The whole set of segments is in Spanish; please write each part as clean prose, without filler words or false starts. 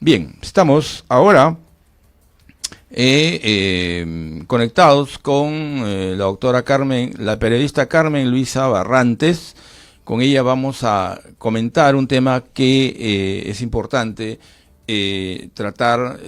Bien, estamos ahora conectados con la doctora Carmen, la periodista Carmen Luisa Barrantes. Con ella vamos a comentar un tema que es importante tratar,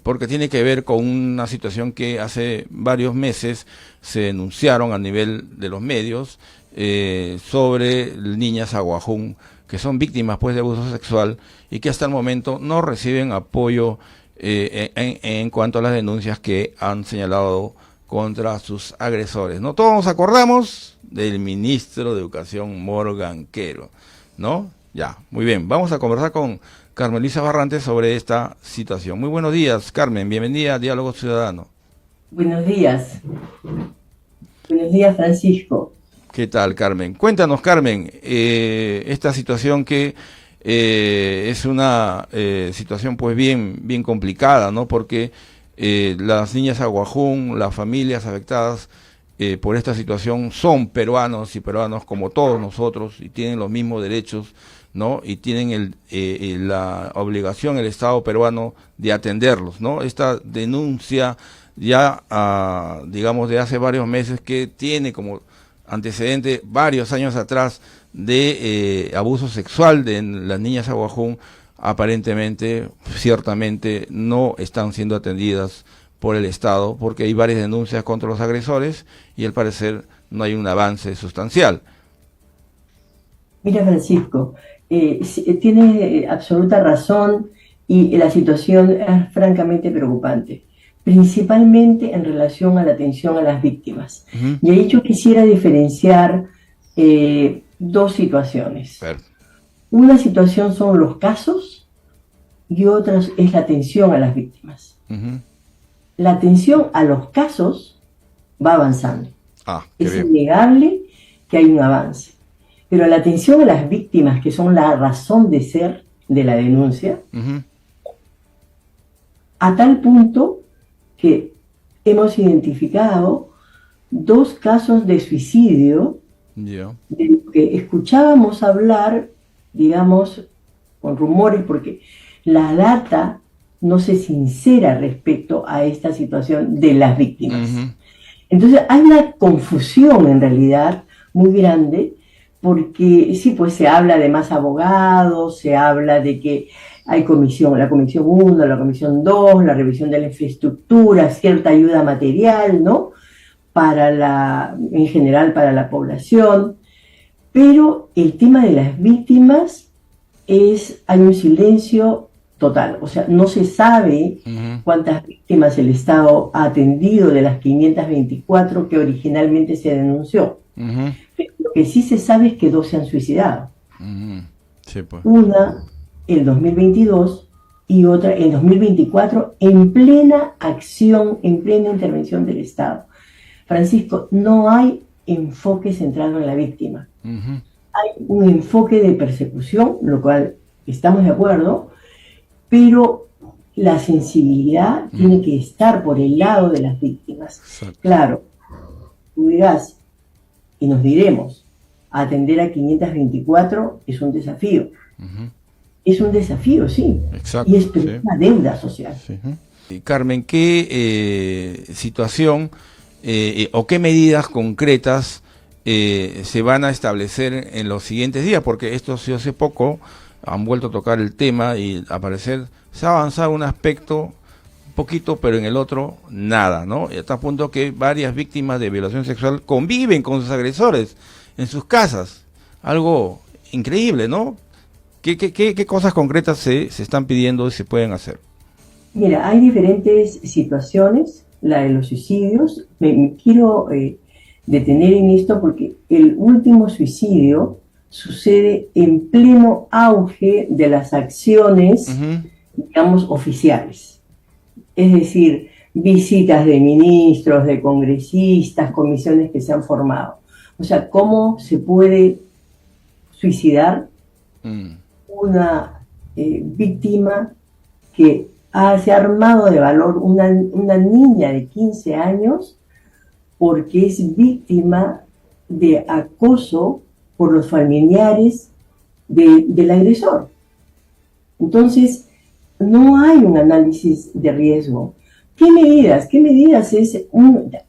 porque tiene que ver con una situación que hace varios meses se denunciaron a nivel de los medios sobre niñas aguajún que son víctimas pues de abuso sexual y que hasta el momento no reciben apoyo en cuanto a las denuncias que han señalado contra sus agresores, ¿no? Todos nos acordamos del ministro de Educación Morgan Quero, ¿no? Ya, muy bien, vamos a conversar con Carmen Luisa Barrantes sobre esta situación. Muy buenos días, Carmen, bienvenida a Diálogo Ciudadano. Buenos días. Buenos días, Francisco. ¿Qué tal, Carmen? Cuéntanos, Carmen, esta situación que es una situación pues bien complicada, ¿no? Porque las niñas aguajún, las familias afectadas por esta situación son peruanos y peruanos como todos nosotros y tienen los mismos derechos, ¿no? Y tienen la obligación, el Estado peruano, de atenderlos, ¿no? Esta denuncia ya, digamos, de hace varios meses que tiene como antecedente varios años atrás de abuso sexual de las niñas aguajún, aparentemente, ciertamente, no están siendo atendidas por el Estado, porque hay varias denuncias contra los agresores y al parecer no hay un avance sustancial. Mira, Francisco, tiene absoluta razón y la situación es francamente preocupante, principalmente en relación a la atención a las víctimas. Y ahí yo quisiera diferenciar dos situaciones. Una situación son los casos y otra es la atención a las víctimas. La atención a los casos va avanzando. Es innegable que hay un avance. Pero la atención a las víctimas, que son la razón de ser de la denuncia, a tal punto que hemos identificado 2 casos de suicidio de lo que escuchábamos hablar, digamos, con rumores, porque la data no se sincera respecto a esta situación de las víctimas. Entonces hay una confusión en realidad muy grande, porque sí, pues se habla de más abogados, se habla de que hay comisión, la comisión 1, la comisión 2, la revisión de la infraestructura, cierta ayuda material, ¿no? En general para la población, pero el tema de las víctimas hay un silencio total, o sea, no se sabe cuántas víctimas el Estado ha atendido de las 524 que originalmente se denunció. Pero lo que sí se sabe es que 2 se han suicidado. Sí, pues. Una el 2022 y otra el 2024 en plena acción, en plena intervención del Estado. Francisco, no hay enfoque centrado en la víctima. Hay un enfoque de persecución, lo cual estamos de acuerdo, pero la sensibilidad tiene que estar por el lado de las víctimas. Exacto. Claro, tú dirás, y nos diremos, atender a 524 es un desafío. Es un desafío, sí. Exacto, y es una deuda social. Carmen, ¿qué situación o qué medidas concretas se van a establecer en los siguientes días? Porque esto sí, hace poco han vuelto a tocar el tema y al parecer se ha avanzado en un aspecto un poquito, pero en el otro nada, ¿no? Y hasta el punto que varias víctimas de violación sexual conviven con sus agresores en sus casas. Algo increíble, ¿no? ¿Qué cosas concretas se están pidiendo y se pueden hacer? Mira, hay diferentes situaciones. La de los suicidios, me quiero detener en esto porque el último suicidio sucede en pleno auge de las acciones, digamos, oficiales. Es decir, visitas de ministros, de congresistas, comisiones que se han formado. O sea, ¿cómo se puede suicidar una víctima que se ha armado de valor, una niña de 15 años, porque es víctima de acoso por los familiares del agresor? Entonces, no hay un análisis de riesgo. ¿Qué medidas? ¿Qué medidas es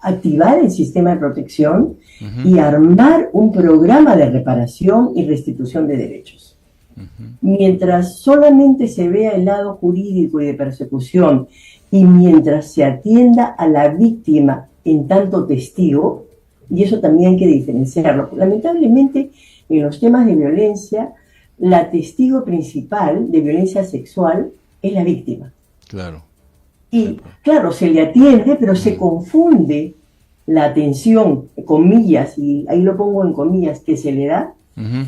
activar el sistema de protección y armar un programa de reparación y restitución de derechos? Mientras solamente se vea el lado jurídico y de persecución y mientras se atienda a la víctima en tanto testigo, y eso también hay que diferenciarlo. Lamentablemente, en los temas de violencia, la testigo principal de violencia sexual es la víctima. Claro. Y claro, se le atiende, pero se confunde la atención, comillas, y ahí lo pongo en comillas, que se le da,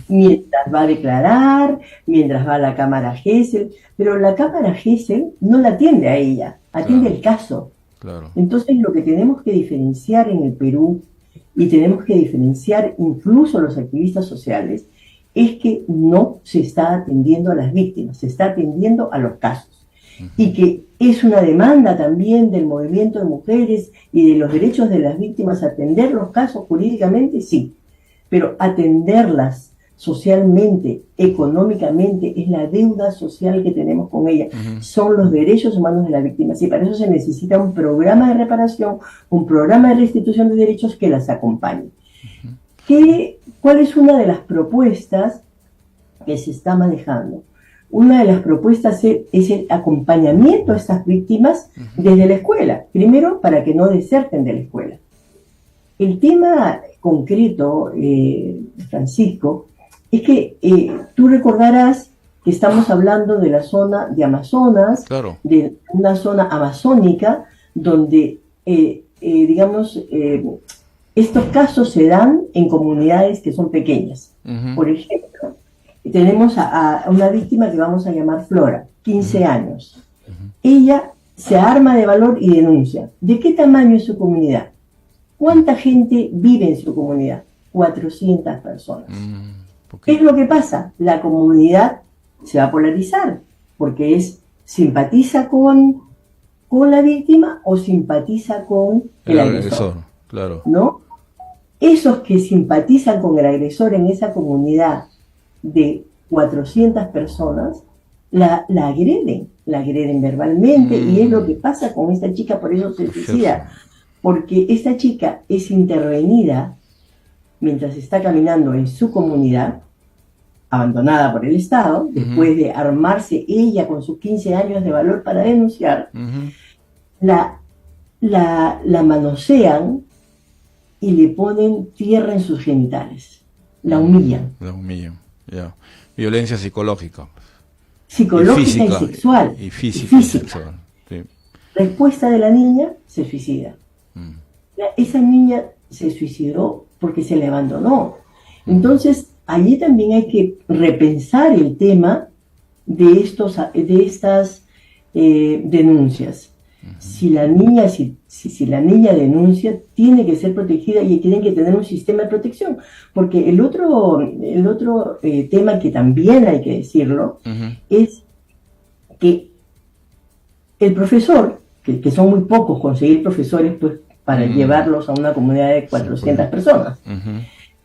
mientras va a declarar, mientras va a la cámara Gesell, pero la cámara Gesell no la atiende a ella, atiende el caso. Claro. Entonces lo que tenemos que diferenciar en el Perú, y tenemos que diferenciar incluso los activistas sociales, es que no se está atendiendo a las víctimas, se está atendiendo a los casos. Y que es una demanda también del movimiento de mujeres y de los derechos de las víctimas atender los casos jurídicamente, sí, pero atenderlas socialmente, económicamente, es la deuda social que tenemos con ellas. Son los derechos humanos de las víctimas y para eso se necesita un programa de reparación, un programa de restitución de derechos que las acompañe. ¿Cuál es una de las propuestas que se está manejando? Una de las propuestas es el acompañamiento a estas víctimas desde la escuela. Primero, para que no deserten de la escuela. El tema concreto, Francisco, es que tú recordarás que estamos hablando de la zona de Amazonas, claro, de una zona amazónica, donde, estos casos se dan en comunidades que son pequeñas. Por ejemplo, tenemos a una víctima que vamos a llamar Flora, 15 años. Ella se arma de valor y denuncia. ¿De qué tamaño es su comunidad? ¿Cuánta gente vive en su comunidad? 400 personas. ¿Qué es lo que pasa? La comunidad se va a polarizar, porque simpatiza con la víctima o simpatiza con el agresor. Claro. ¿No? Esos que simpatizan con el agresor en esa comunidad de 400 personas, la agreden verbalmente, y es lo que pasa con esta chica, por eso se suicida, porque esta chica es intervenida mientras está caminando en su comunidad, abandonada por el Estado, después de armarse ella con sus 15 años de valor para denunciar, la manosean y le ponen tierra en sus genitales, la humillan. Ya. Violencia psicológica. Psicológica y sexual. Y física. Y sexual. Sí. Respuesta de la niña, se suicida. Esa niña se suicidó porque se le abandonó. Entonces, allí también hay que repensar el tema de estas denuncias. Si la niña denuncia, tiene que ser protegida y tiene que tener un sistema de protección. Porque el otro tema que también hay que decirlo es que el profesor, que son muy pocos conseguir profesores pues para llevarlos a una comunidad de 400 personas.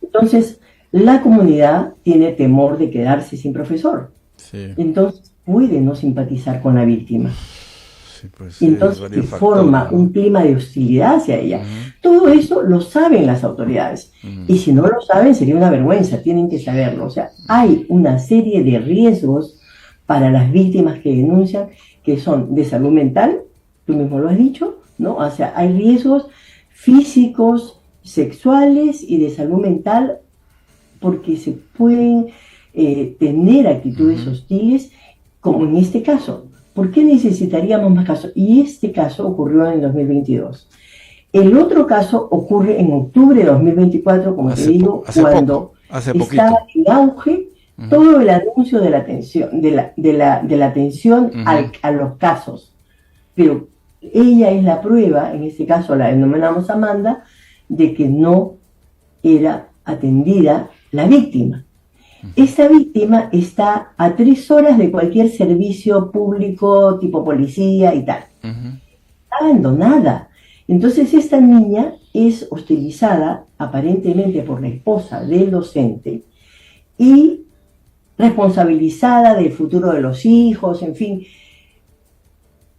Entonces, la comunidad tiene temor de quedarse sin profesor. Sí. Entonces, puede no simpatizar con la víctima. Sí, pues, entonces se forma un clima de hostilidad hacia ella. Todo eso lo saben las autoridades. Y si no lo saben, sería una vergüenza, tienen que saberlo. O sea, hay una serie de riesgos para las víctimas que denuncian, que son de salud mental, tú mismo lo has dicho, ¿no? O sea, hay riesgos físicos, sexuales y de salud mental, porque se pueden tener actitudes hostiles, como en este caso. ¿Por qué necesitaríamos más casos? Y este caso ocurrió en el 2022. El otro caso ocurre en octubre de 2024, como te digo, cuando estaba en auge todo el anuncio de la atención, de la atención a los casos. Pero ella es la prueba, en este caso la denominamos Amanda, de que no era atendida la víctima. Esta víctima está a 3 horas de cualquier servicio público, tipo policía y tal. Está abandonada. Entonces esta niña es hostilizada aparentemente por la esposa del docente y responsabilizada del futuro de los hijos, en fin.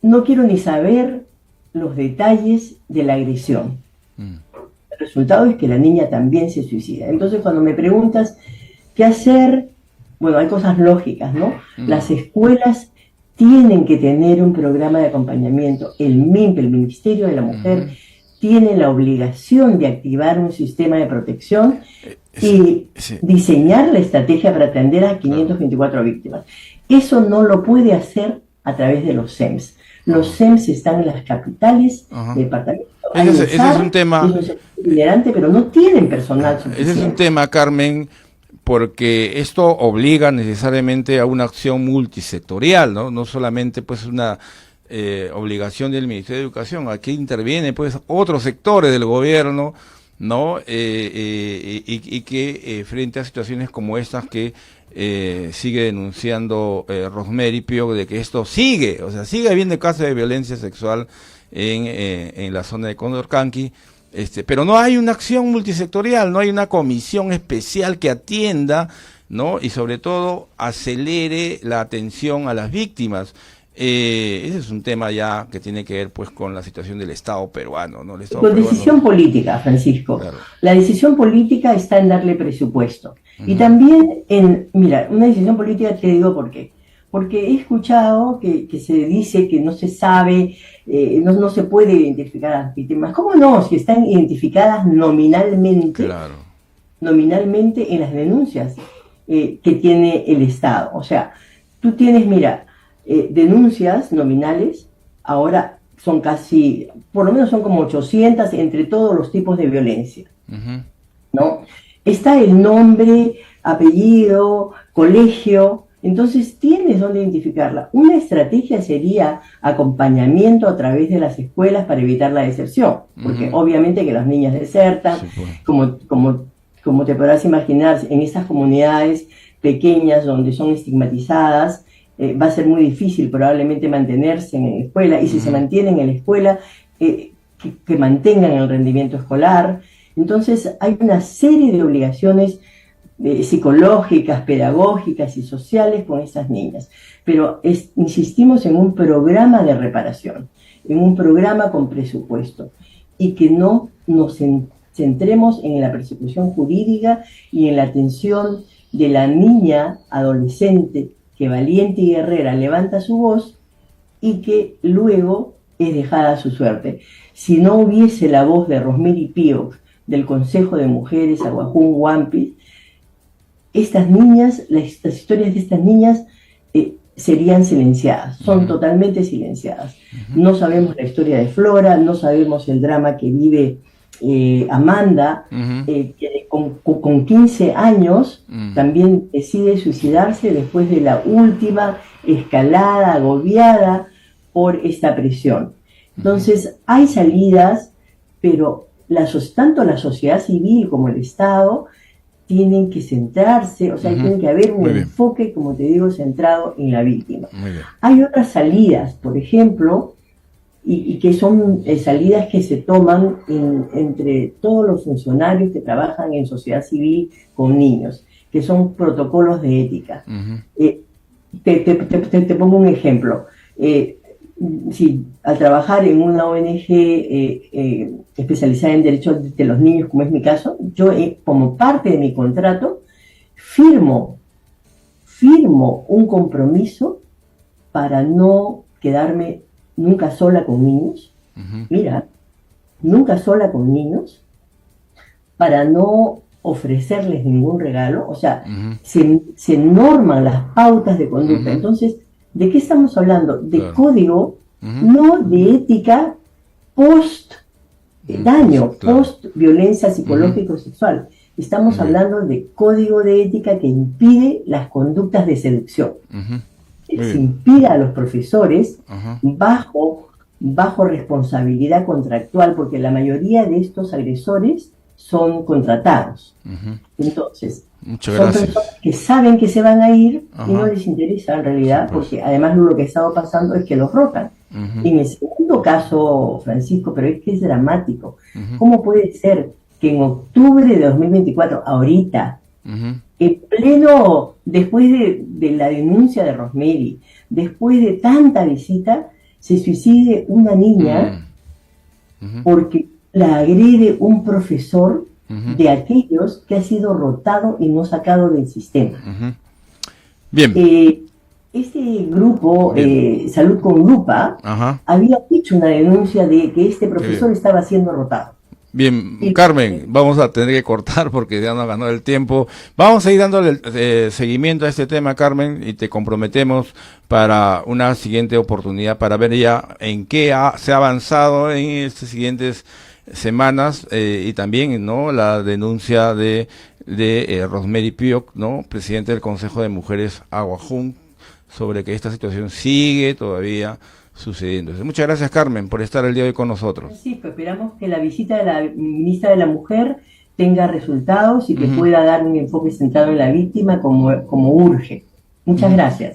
no quiero ni saber los detalles de la agresión. El resultado es que la niña también se suicida. Entonces, cuando me preguntas qué hacer, bueno, hay cosas lógicas, ¿no? Las escuelas tienen que tener un programa de acompañamiento. El MIMP, el Ministerio de la Mujer, tiene la obligación de activar un sistema de protección y diseñar la estrategia para atender a 524 víctimas. Eso no lo puede hacer a través de los SEMS. Los SEMS están en las capitales, departamentos. Ese es un tema. Pero no tienen personal suficiente. Ese es un tema, Carmen, porque esto obliga necesariamente a una acción multisectorial, ¿no? No solamente pues una obligación del Ministerio de Educación. Aquí interviene pues otros sectores del gobierno, ¿no? Y que frente a situaciones como estas que sigue denunciando Rosemary Pio, de que esto sigue, o sea, sigue habiendo casos de violencia sexual en la zona de Condorcanqui, pero no hay una acción multisectorial, no hay una comisión especial que atienda, ¿no? Y sobre todo acelere la atención a las víctimas. Ese es un tema ya que tiene que ver pues con la situación del Estado peruano, ¿no? El Estado con peruano, decisión política, Francisco. Claro. La decisión política está en darle presupuesto. Y también mira, una decisión política, te digo por qué. Porque he escuchado que se dice que no se sabe, no se puede identificar a las víctimas. ¿Cómo no? Si están identificadas nominalmente, claro, nominalmente en las denuncias que tiene el Estado. O sea, tú tienes, mira, denuncias nominales, ahora son casi, por lo menos son como 800 entre todos los tipos de violencia, ¿no? Está el nombre, apellido, colegio, entonces tienes dónde identificarla. Una estrategia sería acompañamiento a través de las escuelas para evitar la deserción, porque obviamente que las niñas desertan, sí, pues. Como te podrás imaginar, en estas comunidades pequeñas donde son estigmatizadas, va a ser muy difícil probablemente mantenerse en la escuela, y si se mantienen en la escuela, que mantengan el rendimiento escolar. Entonces hay una serie de obligaciones psicológicas, pedagógicas y sociales con estas niñas. Pero insistimos en un programa de reparación, en un programa con presupuesto, y que no nos centremos en la persecución jurídica y en la atención de la niña adolescente que valiente y guerrera levanta su voz y que luego es dejada a su suerte. Si no hubiese la voz de Rosemary Pio, del Consejo de Mujeres Aguajún Huampis, estas niñas, las historias de estas niñas serían silenciadas, son totalmente silenciadas. No sabemos la historia de Flora, no sabemos el drama que vive Amanda, que con 15 años también decide suicidarse después de la última escalada, agobiada por esta presión. Entonces hay salidas, pero tanto la sociedad civil como el Estado tienen que centrarse, o sea, tiene que haber un enfoque, como te digo, centrado en la víctima. Hay otras salidas, por ejemplo, y que son salidas que se toman entre todos los funcionarios que trabajan en sociedad civil con niños, que son protocolos de ética. Te pongo un ejemplo. Sí, al trabajar en una ONG especializada en derechos de los niños, como es mi caso, yo como parte de mi contrato firmo un compromiso para no quedarme nunca sola con niños. Mira, nunca sola con niños, para no ofrecerles ningún regalo. O sea, se norman las pautas de conducta. Entonces, ¿de qué estamos hablando? De código, no de ética post-daño, post-violencia psicológico-sexual. Estamos hablando de código de ética que impide las conductas de seducción. Se impide a los profesores bajo responsabilidad contractual, porque la mayoría de estos agresores son contratados. Entonces, son personas que saben que se van a ir y no les interesa en realidad, porque además lo que ha estado pasando es que los rotan. En el segundo caso, Francisco, pero es que es dramático. ¿Cómo puede ser que en octubre de 2024, ahorita, en pleno, después de la denuncia de Rosemary, después de tanta visita, se suicide una niña porque la agrede un profesor de aquellos que ha sido rotado y no sacado del sistema. Bien. Este grupo, Salud con Lupa, había hecho una denuncia de que este profesor estaba siendo rotado. Bien, Carmen, vamos a tener que cortar porque ya nos ganó el tiempo. Vamos a ir dándole seguimiento a este tema, Carmen, y te comprometemos para una siguiente oportunidad para ver ya en qué se ha avanzado en estas siguientes semanas y también, ¿no?, la denuncia de Rosemary Pioc, ¿no?, presidente del Consejo de Mujeres Aguajún, sobre que esta situación sigue todavía sucediendo. Muchas gracias, Carmen, por estar el día de hoy con nosotros. Sí, pues esperamos que la visita de la ministra de la Mujer tenga resultados y que pueda dar un enfoque centrado en la víctima como urge. Muchas gracias.